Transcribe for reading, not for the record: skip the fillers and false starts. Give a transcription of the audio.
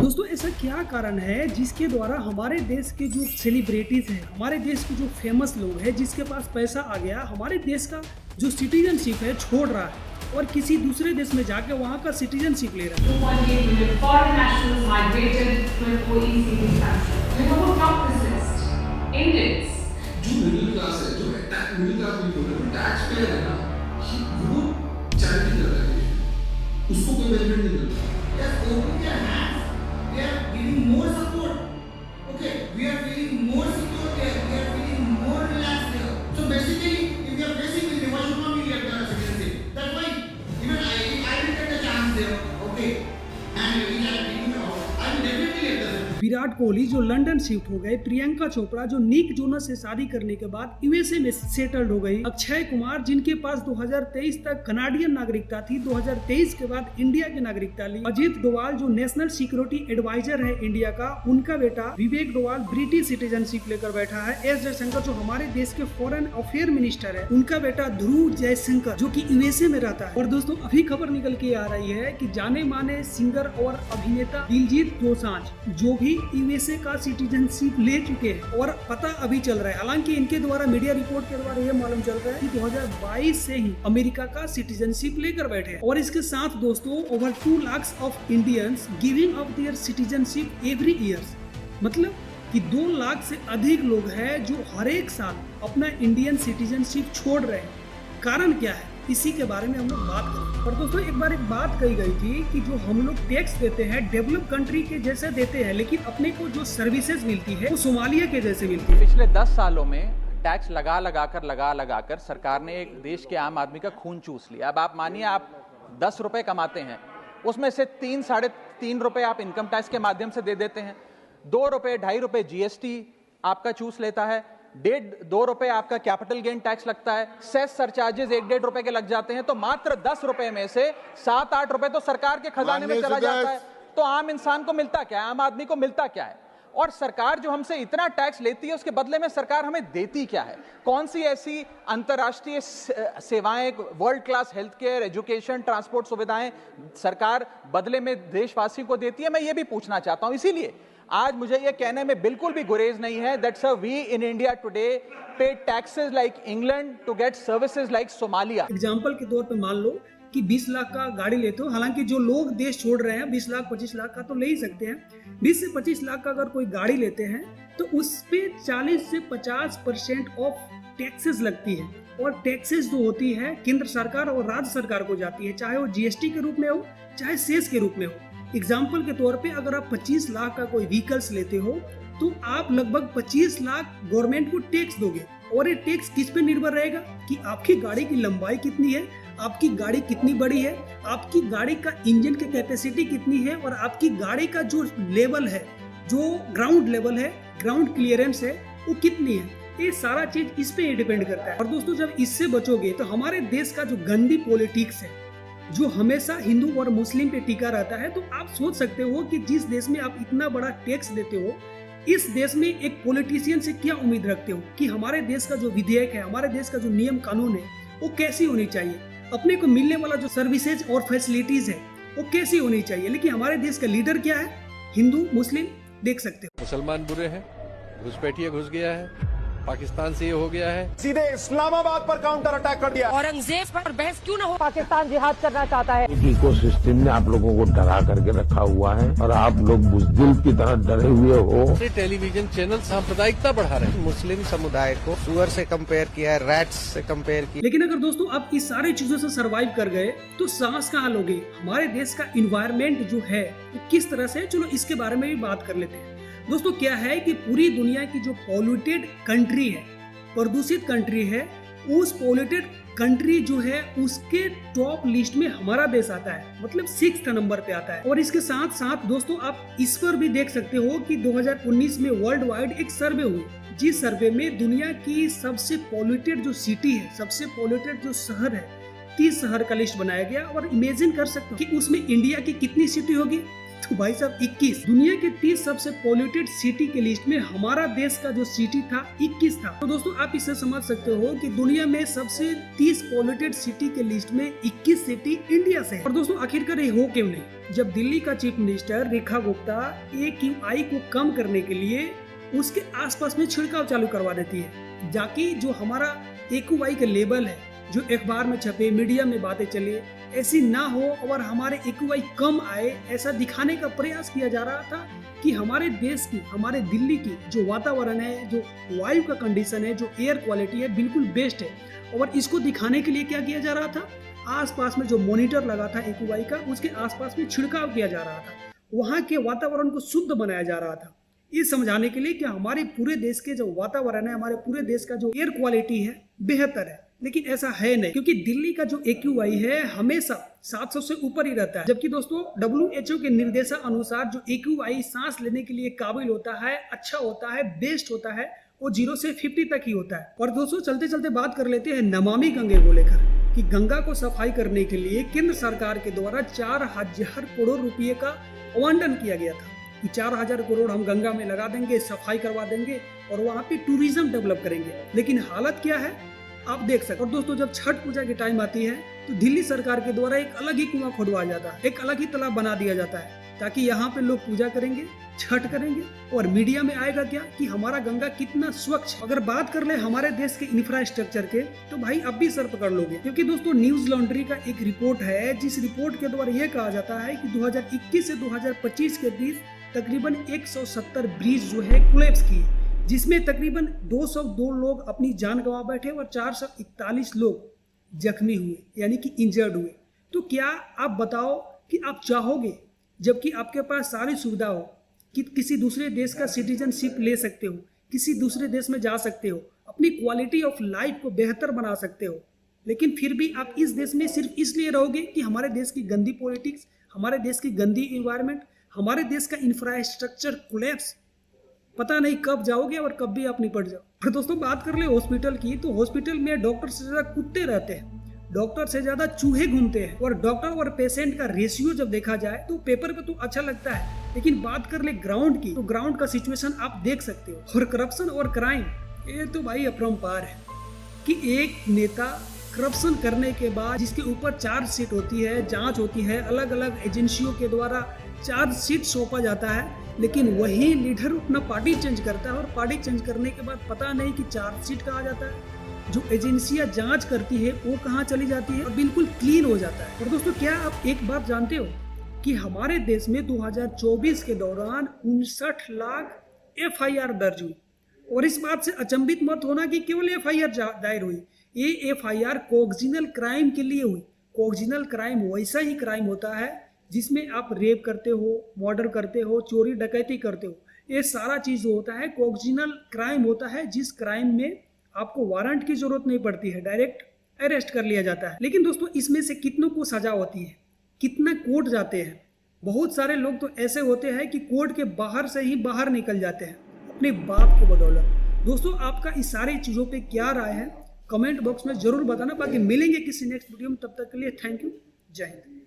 दोस्तों ऐसा क्या कारण है जिसके द्वारा हमारे देश के जो सेलिब्रिटीज हैं, हमारे देश के जो फेमस लोग हैं, जिसके पास पैसा आ गया, हमारे देश का जो सिटीजनशिप है छोड़ रहा है और किसी दूसरे देश में जाके वहाँ का सिटीजनशिप ले रहा है। 2.8 million foreign nationals migrated to an OECD country. You know who topped this list? Indians. जो मिडिल क्लास है, जो मिडिल क्लास पीपल है, टैक्स पेयर है ना, वो चैरिटी कर रहा है, उसको कोई बेनिफिट नहीं मिलता। Yes, open their hands. They are giving more support. Okay, we are feeling more secure there. We are feeling more relaxed there. So basically, if we are facing with why should not we get the citizenship? That's why even I will get the chance there. Okay, and we are taking the offer. I will definitely get the. Virat Kohli जो London shift हो गए, प्रियंका चोपड़ा जो Nick Jonas से शादी करने के बाद USA में सेटल्ड हो गई, अक्षय कुमार जिनके पास 2023 तक कनाडियन नागरिकता थी, 2023 के बाद इंडिया की नागरिकता ली, अजीत डोवाल जो नेशनल सिक्योरिटी एडवाइजर है इंडिया का, उनका बेटा विवेक डोवाल ब्रिटिश सिटीजनशिप लेकर बैठा है, एस जयशंकर जो हमारे देश के फॉरेन अफेयर मिनिस्टर है, उनका बेटा ध्रुव जयशंकर जो की यूएसए में रहता है। और दोस्तों अभी खबर निकल के आ रही है कि जाने माने सिंगर और अभिनेता दिलजीत दोसांझ जो भी यूएसए का सिटीजनशिप ले चुके हैं और पता अभी चल रहा है, हालांकि इनके द्वारा मीडिया रिपोर्ट के द्वारा यह मालूम चल रहा है कि 2022 से ही अमेरिका का सिटीजनशिप लेकर बैठे हैं। और इसके साथ दोस्तों over 2 lakh of Indians giving up their citizenship every year, मतलब कि 2 लाख से अधिक लोग हैं जो हर एक साल अपना इंडियन सिटीजनशिप छोड़ रहे हैं। कारण क्या है, इसी के बारे में हम लोग बात करेंगे। और दोस्तों एक बार एक बात कही गई थी कि जो हम लोग टैक्स देते हैं डेवलप कंट्री के जैसे देते हैं, लेकिन अपने को जो सर्विसेज मिलती है वो सोमालिया के जैसे मिलती है। पिछले 10 सालों में टैक्स लगा लगाकर सरकार ने एक देश के आम आदमी का खून चूस लिया। अब आप मानिए आप 10 रुपए कमाते हैं, उसमें से 3-3.5 रुपए आप इनकम टैक्स के माध्यम से दे देते हैं, 2 रुपए 2.5 रुपए जीएसटी आपका चूस लेता है, 1.5-2 रुपए आपका कैपिटल गेन टैक्स लगता है, सेस सरचार्जेस 1-1.5 रुपए के लग जाते हैं, तो मात्र 10 रुपए में से 7-8 रुपए तो सरकार के खजाने में चला जाता है। तो आम इंसान को मिलता क्या है, आम आदमी को मिलता क्या है? और सरकार जो हमसे इतना टैक्स लेती है उसके बदले में सरकार हमें देती क्या है? कौन सी ऐसी अंतर्राष्ट्रीय सेवाएं, world class health care, education, transport सुविधाएं सरकार बदले में देशवासी को देती है? मैं ये भी पूछना चाहता हूं। इसीलिए आज मुझे ये कहने में बिल्कुल भी गुरेज नहीं है that sir we in India today pay taxes like England to get services like Somalia. Example के तौर पे मान लो कि 20 लाख का गाड़ी लेते हो, हालांकि जो लोग देश छोड़ रहे हैं 20 लाख 25 लाख का तो ले ही सकते हैं। 20 से 25 लाख का अगर कोई गाड़ी लेते हैं तो उस पे 40 से 50% ऑफ टैक्सेस लगती है। और टैक्सेस जो होती है केंद्र सरकार और राज्य सरकार को जाती है, चाहे वो जीएसटी के रूप में हो चाहे सेस के रूप में हो। एग्जाम्पल के तौर पे अगर आप 25 लाख का कोई व्हीकल्स लेते हो तो आप लगभग 25 लाख गवर्नमेंट को टैक्स दोगे। और ये टैक्स किस पे निर्भर रहेगा कि आपकी गाड़ी की लंबाई कितनी है, आपकी गाड़ी कितनी बड़ी है, आपकी गाड़ी का इंजन की कैपेसिटी कितनी है और आपकी गाड़ी का जो लेवल है, जो ग्राउंड लेवल है, ग्राउंड क्लियरेंस है, वो कितनी है। ये सारा चीज इस पे डिपेंड करता है। और दोस्तों जब इससे बचोगे तो हमारे देश का जो गंदी पॉलिटिक्स है जो हमेशा हिंदू और मुस्लिम पे टिका रहता है, तो आप सोच सकते हो कि जिस देश में आप इतना बड़ा टैक्स देते हो, इस देश में एक पॉलिटिशियन से क्या उम्मीद रखते हो कि हमारे देश का जो विधेयक है, हमारे देश का जो नियम कानून है वो कैसी होनी चाहिए, अपने को मिलने वाला जो सर्विसेज और फैसिलिटीज है वो कैसी होनी चाहिए। लेकिन हमारे देश का लीडर क्या है, हिंदू मुस्लिम, देख सकते हो। मुसलमान बुरे हैं, घुसपैठिया घुस गया है, पाकिस्तान से ये हो गया है, सीधे इस्लामाबाद पर काउंटर अटैक कर दिया। औरंगजेब पर बहस क्यों न हो, पाकिस्तान जिहाद करना चाहता है। इकोसिस्टम ने आप लोगों को डरा करके रखा हुआ है और आप लोग बुज़दिल की तरह डरे हुए हो। टेलीविजन चैनल सांप्रदायिकता बढ़ा रहे हैं, मुस्लिम समुदाय को सुअर से कंपेयर किया है, रैट्स से कंपेयर किया। लेकिन अगर दोस्तों आप इस सारी चीजों से सरवाइव कर गए तो सांस कहाँ लोगे? हमारे देश का इन्वायरमेंट जो है किस तरह से, चलो इसके बारे में भी बात कर लेते हैं। दोस्तों क्या है कि पूरी दुनिया की जो पॉल्यूटेड कंट्री है, प्रदूषित कंट्री है, उस पॉल्यूटेड कंट्री जो है उसके टॉप लिस्ट में हमारा देश आता है, मतलब 6th नंबर पे आता है। और इसके साथ साथ दोस्तों आप इस पर भी देख सकते हो कि 2019 में वर्ल्ड वाइड एक सर्वे हुई, जिस सर्वे में दुनिया की सबसे पॉल्यूटेड जो सिटी है, सबसे पॉल्यूटेड जो शहर है, 30 शहर का लिस्ट बनाया गया। और इमेजिन कर सकते हो कि उसमें इंडिया की कितनी सिटी होगी, तो भाई साहब 21। दुनिया के 30 सबसे पॉल्यूटेड सिटी के लिस्ट में हमारा देश का जो सिटी था 21 था। तो दोस्तों आप इससे समझ सकते हो कि दुनिया में सबसे 30 पॉल्यूटेड सिटी के लिस्ट में 21 सिटी इंडिया से है। और दोस्तों आखिरकार ये हो क्यों नहीं? जब दिल्ली का chief minister Rekha Gupta AQI को कम करने के लिए उसके आसपास में छिड़काव चालू करवा देती है, जाकि जो हमारा AQI के लेवल है जो अखबार में छपे, मीडिया में बातें चले, ऐसी ना हो और हमारे AQI कम आए, ऐसा दिखाने का प्रयास किया जा रहा था कि हमारे देश की, हमारे दिल्ली की जो वातावरण है, जो वायु का कंडीशन है, जो एयर क्वालिटी है, बिल्कुल बेस्ट है। और इसको दिखाने के लिए क्या किया जा रहा था? आसपास में जो मॉनिटर लगा था AQI का, उसके आसपास में छिड़काव किया जा रहा था, वहाँ के वातावरण को शुद्ध बनाया जा रहा था, ये समझाने के लिए कि हमारे पूरे देश के जो वातावरण है, हमारे पूरे देश का जो एयर क्वालिटी है बेहतर है। लेकिन ऐसा है नहीं, क्योंकि दिल्ली का जो AQI है हमेशा 700 से ऊपर ही रहता है। जबकि दोस्तों WHO के निर्देशानुसार जो AQI सांस लेने के लिए काबिल होता है, अच्छा होता है, बेस्ट होता है, वो 0 से 50 तक ही होता है। और दोस्तों चलते चलते बात कर लेते हैं नमामि गंगे को लेकर, कि गंगा को सफाई करने के लिए केंद्र सरकार के द्वारा 4000 करोड़ रुपये का आवंटन किया गया था कि 4000 करोड़ हम गंगा में लगा देंगे, सफाई करवा देंगे और वहाँ पे टूरिज्म डेवलप करेंगे। लेकिन हालत क्या है आप देख सकते। और दोस्तों जब छठ पूजा की टाइम आती है तो दिल्ली सरकार के द्वारा एक अलग ही कुआं खुदवाया जाता है, एक अलग ही तालाब बना दिया जाता है, ताकि यहाँ पे लोग पूजा करेंगे, छठ करेंगे और मीडिया में आएगा क्या कि हमारा गंगा कितना स्वच्छ। अगर बात कर ले हमारे देश के इंफ्रास्ट्रक्चर के, तो भाई अब भी सर पकड़ लोगे, क्योंकि दोस्तों न्यूज लॉन्ड्री का एक रिपोर्ट है, जिस रिपोर्ट के द्वारा यह कहा जाता है कि 2021 से 2025 के बीच तकरीबन 170 ब्रिज जो है कोलैप्स किए, जिसमें तकरीबन 202 लोग अपनी जान गंवा बैठे और 441 लोग जख्मी हुए, यानी कि इंजर्ड हुए। तो क्या आप बताओ कि आप चाहोगे, जबकि आपके पास सारी सुविधा हो, कि किसी दूसरे देश का सिटीजनशिप ले सकते हो, किसी दूसरे देश में जा सकते हो, अपनी क्वालिटी ऑफ लाइफ को बेहतर बना सकते हो, लेकिन फिर भी आप इस देश में सिर्फ इसलिए रहोगे कि हमारे देश की गंदी पॉलिटिक्स, हमारे देश की गंदी इन्वायरमेंट, हमारे देश का इंफ्रास्ट्रक्चर कोलैप्स, पता नहीं कब जाओगे और कब भी आप निपट जाओ। फिर दोस्तों बात कर ले हॉस्पिटल की, तो हॉस्पिटल में डॉक्टर से ज्यादा कुत्ते रहते हैं, डॉक्टर से ज्यादा चूहे घूमते हैं, और डॉक्टर और पेशेंट का रेशियो जब देखा जाए तो पेपर पे तो अच्छा लगता है, लेकिन बात कर ले ग्राउंड की, तो ग्राउंड का सिचुएशन आप देख सकते हो। और करप्शन और क्राइम, ये तो भाई अपरंपार है कि एक नेता करप्शन करने के बाद जिसके ऊपर चार्जशीट होती है, जांच होती है, अलग अलग एजेंसियों के द्वारा चार्जशीट सौंपा जाता है, लेकिन वही लीडर अपना पार्टी चेंज करता है और पार्टी चेंज करने के बाद पता नहीं कि चार्जशीट कहाँ जाता है, जो एजेंसियां जांच करती है वो कहाँ चली जाती है और बिल्कुल क्लीन हो जाता है। और दोस्तों क्या आप एक बात जानते हो कि हमारे देश में 2024 के दौरान 59 लाख FIR दर्ज हुई, और इस बात से अचंभित मत होना कि केवल FIR दायर हुई, ये FIR कोऑक्सिनल क्राइम के लिए हुई। कोऑक्सिनल क्राइम वैसा ही क्राइम होता है जिसमें आप रेप करते हो, मर्डर करते हो, चोरी डकैती करते हो, ये सारा चीज जो होता है कोऑक्सिनल क्राइम होता है, जिस क्राइम में आपको वारंट की जरूरत नहीं पड़ती है, डायरेक्ट अरेस्ट कर लिया जाता है। लेकिन दोस्तों इसमें से कितनों को सजा होती है, कितना कोर्ट जाते हैं, बहुत सारे लोग तो ऐसे होते हैं कि कोर्ट के बाहर से ही बाहर निकल जाते हैं अपने बाप को बदौलत। दोस्तों आपका इस सारी चीज़ों पे क्या राय है कमेंट बॉक्स में जरूर बताना। बाकी मिलेंगे किसी नेक्स्ट वीडियो में, तब तक के लिए थैंक यू, जय हिंद।